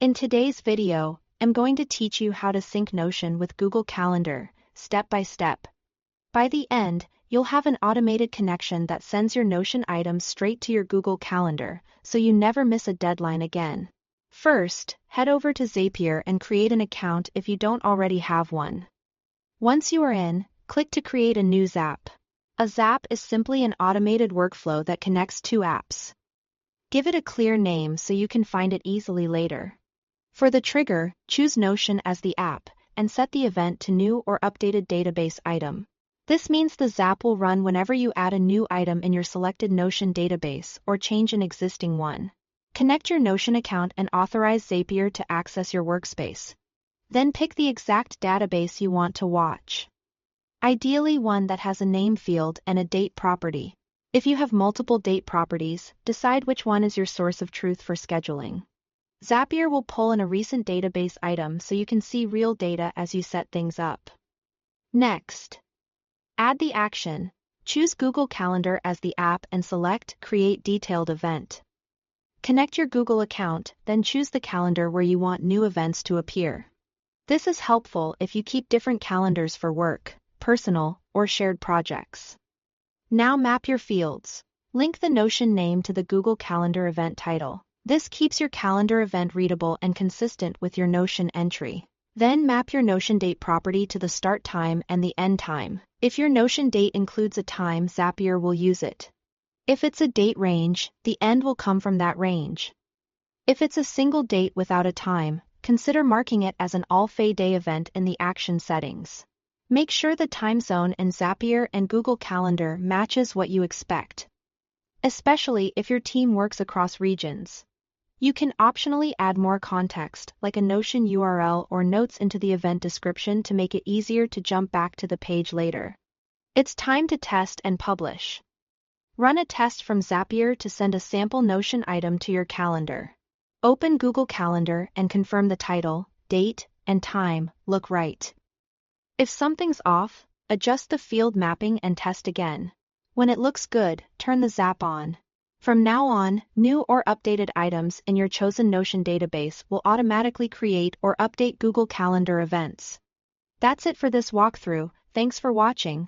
In today's video, I'm going to teach you how to sync Notion with Google Calendar, step by step. By the end, you'll have an automated connection that sends your Notion items straight to your Google Calendar, so you never miss a deadline again. First, head over to Zapier and create an account if you don't already have one. Once you are in, click to create a new Zap. A Zap is simply an automated workflow that connects two apps. Give it a clear name so you can find it easily later. For the trigger, choose Notion as the app, and set the event to New or Updated Database Item. This means the Zap will run whenever you add a new item in your selected Notion database or change an existing one. Connect your Notion account and authorize Zapier to access your workspace. Then pick the exact database you want to watch. Ideally one that has a name field and a date property. If you have multiple date properties, decide which one is your source of truth for scheduling. Zapier will pull in a recent database item so you can see real data as you set things up. Next, add the action. Choose Google Calendar as the app and select Create Detailed Event. Connect your Google account, then choose the calendar where you want new events to appear. This is helpful if you keep different calendars for work, personal, or shared projects. Now map your fields. Link the Notion name to the Google Calendar event title. This keeps your calendar event readable and consistent with your Notion entry. Then map your Notion date property to the start time and the end time. If your Notion date includes a time, Zapier will use it. If it's a date range, the end will come from that range. If it's a single date without a time, consider marking it as an all-day event in the action settings. Make sure the time zone in Zapier and Google Calendar matches what you expect, especially if your team works across regions. You can optionally add more context, like a Notion URL or notes into the event description to make it easier to jump back to the page later. It's time to test and publish. Run a test from Zapier to send a sample Notion item to your calendar. Open Google Calendar and confirm the title, date, and time look right. If something's off, adjust the field mapping and test again. When it looks good, turn the Zap on. From now on, new or updated items in your chosen Notion database will automatically create or update Google Calendar events. That's it for this walkthrough. Thanks for watching.